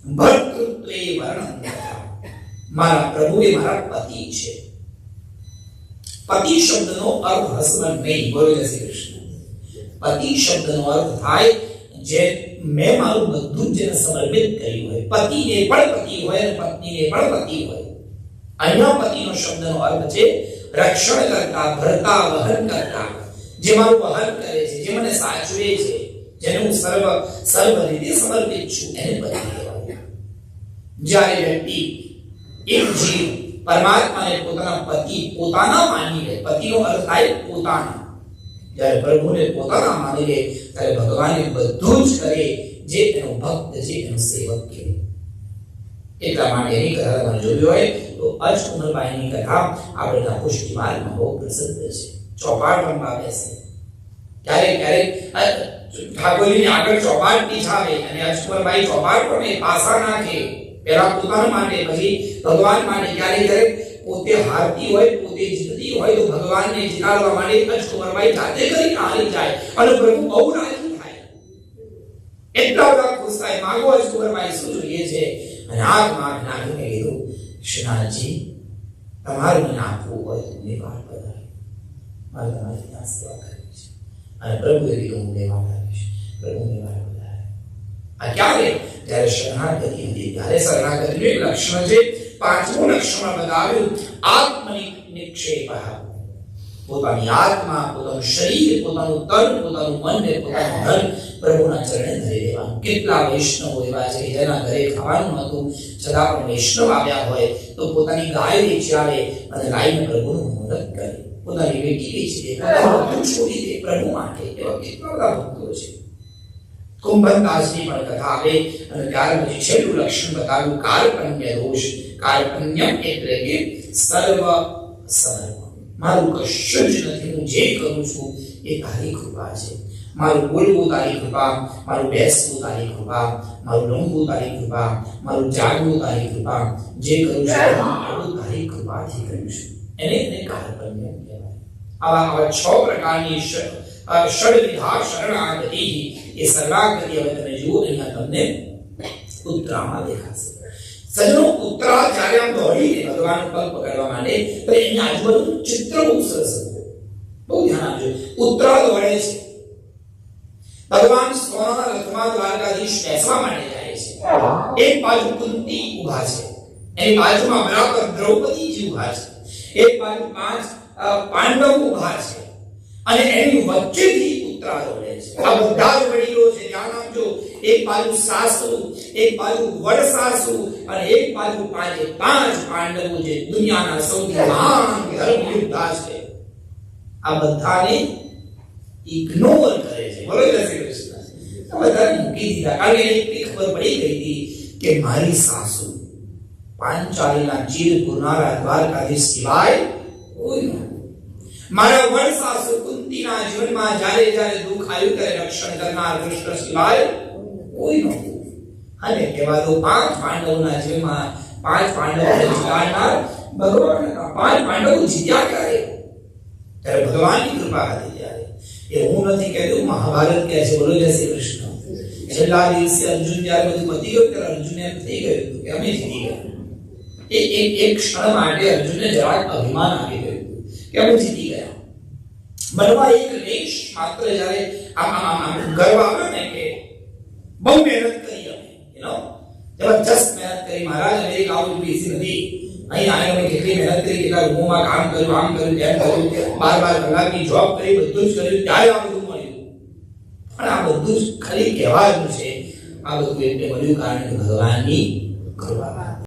ભર્તૃત્વે વર્ણન, મારા પ્રભુ એ મારા પતિ છે. પતિ શબ્દનો અર્થ હસબન્ડ નહીં, બોલો જય શ્રી કૃષ્ણ. પતિ શબ્દનો અર્થ થાય જે મેં મારું બધું જ જેને સમર્પિત કર્યું હોય. પતિને પણ પતિ હોય અને પત્નીને પણ પતિ હોય. અહીંયા પતિનો શબ્દનો અર્થ છે રક્ષણ કરતા, ભરતા, વહન કરતા, જે મારું વહન કરે છે, જે મને સાચવે છે, જેને હું સર્વ રીતે સમર્પિત છું, એને પતિ કહેવાય. જ્યારે વ્યક્તિ એક જીવ પરમાત્માને પોતાના પતિ, પોતાના માની લે, પતિનો અર્થ થાય પોતાના, જ્યારે પ્રભુને પોતાના માની લે ત્યારે ભગવાને બધું જ કરે જે એનો ભક્ત છે, એનો સેવક કહેવાય. એટલા માટે એની કથા તમે જોઈ હોય તો અષ્ટકુમારબાઈની કથા આપણા પુષ્ટિ માર્ગમાં બહુ પ્રસિદ્ધ છે. ચોપાટ રમવા બેસે, ક્યારેક ઠાકોરની આગળ ચોપાટ બિછાવે અને અષ્ટકુમારબાઈ ચોપાટ રમે, પાસા નાખે, પહેલા પોતાના માટે, પછી ભગવાન માટે. ક્યારેક પોતે હારતી હોય, પોતે જીતતી હોય તો ભગવાનને જીતાડવા માટે અષ્ટકુમારબાઈ જાતે કરીને હારી જાય અને પ્રભુ બહુ રાજી થાય, એટલા બધા ખુશ થાય. માગો અષ્ટકુમારબાઈ શું જોઈએ છે? અને આંખમાં નાખીને કીધું, શ્રીનાથજી તમારું મને આપવું હોય તો લેવા પધારે, મારે તમારી ત્યાં સેવા કરવી છે. અને પ્રભુએ કીધું હું લેવા આવીશ. પ્રભુ લેવા પધારે. આ ક્યારે? ત્યારે શરણાગતિ હતી. ત્યારે શરણાગતિનું એક લક્ષણ છે, પાંચમું લક્ષણ બતાવ્યું, આત્મનિક્ષેપ. પોતાની આત્મા, પોતાનું શરીર, પોતાનું તન, પોતાનું મન ને પોતાનું ધન પ્રભુના ચરણે ધરી દેવાનું. કેટલા વૈષ્ણવો એવા છે જેના ઘરે ખાવાનું હતું છતાં પણ વૈષ્ણવ આવ્યા હોય તો પોતાની ગાય વેચી આવે અને ગાયને પ્રભુનું મુહૂર્ત કરે, પોતાની બેટી વેચી દે, બધું છોડી દે પ્રભુ માટે. એવા કેટલા બધા ભક્તો છે. કુંભનદાસની પણ કથા આવે અને ત્યાર પછી છેલ્લું લક્ષણ બતાવ્યું, કાર્પણ્ય દોષ. કાર્પણ્યમ એટલે કે સર્વ સમર્પણ. મારું કશું જ નથી, હું જે કરું છું એ તારી કૃપા છે. મારું બોલવું તારી કૃપા, મારું બેસવું તારી કૃપા, મારું રમવું તારી કૃપા, મારું જાગવું તારી કૃપા, જે કરું છું તારી કૃપાથી કરું છું. એને કાર્પણ્ય કહેવાય. આવા 6 પ્રકારની ષડવિધા શરણાગતિ, એ શરણાગતિ હવે તમે જુઓ અહીંયા તમને ઉત્તરામાં દેખાશે. સજનો ઉત્તરા જ્યારે આમ દોડીને ભગવાન પગ પકડવા માટે તો એની આજુબાજુ ચિત્ર બહુ સરસ હતું, બહુ ધ્યાન આપજો. ઉત્તરા દોડે છે, ભગવાન સોનાના રથમાં દ્વારકાધીશ બેસવા માટે જાય છે. એક બાજુ કુંતી ઊભા છે, એની બાજુમાં બરાબર દ્રૌપદીજી ઊભા છે, એક બાજુ 5 પાંડવો ઊભા છે અને એની વચ્ચેથી ઉત્તરા દોડે છે. આ બધા જ વડીલો છે, ધ્યાન આપજો. એક બાજુ સાસુ, એક બાજુ વડસાસુ અને એક બાજુ 5 પાંડવો, જે દુનિયાના સૌથી મહાન ધર્મ યોદ્ધા છે. આ બધાને ઇગ્નોર કરે છે. બોલો જય શ્રી કૃષ્ણ. આ બધાને મૂકી દીધા, કારણ કે એને ખબર પડી ગઈ હતી કે મારી સાસુ પાંચાલીના ચીર પુરનારા દ્વારકાધીશ સિવાય કોઈ નથી. મારા વડ સાસુ કુંતીના જીવનમાં જ્યારે જ્યારે દુઃખ આવ્યું ત્યારે રક્ષણ કરનાર કૃષ્ણ સિવાય કોઈ નહોતું. અને કહેવા દો 5 પાંડવોના જીવનમાં 5 પાંડવોને જીતાડનાર ભગવાન હતા. 5 પાંડવો જીત્યા ક્યારે? ત્યારે ભગવાનની કૃપા હતી. ત્યારે એ હું નથી કહેતો, મહાભારત કહે છે. બોલો જય શ્રી કૃષ્ણ. છેલ્લા દિવસે અર્જુન જ્યારે બધું પતી ગયું ત્યારે અર્જુનને એમ થઈ ગયું કે અમે જીતી ગયા. એક ક્ષણ માટે અર્જુનને જરાક અભિમાન આવી ગયું કે અમે જીતી ગયા. મનમાં એક લેશ માત્ર જ્યારે આમ ગર્વ આવ્યો ને કે બહુ મહેનત કરી અમે, જબરજસ્ત મહેનત કરી મહારાજ. અમે એક આવું બેસી નથી, અહીં આવીને અમે કેટલી મહેનત કરી, કેટલા રૂમોમાં કામ કર્યું, આમ કર્યું, તેમ કર્યું, 12 કલાકની જોબ કરી, બધું જ કર્યું, ત્યારે આ બધું મળ્યું. પણ આ બધું જ ખાલી કહેવાનું છે. આ બધું એટલે મળ્યું કારણ કે ભગવાનની કૃપા.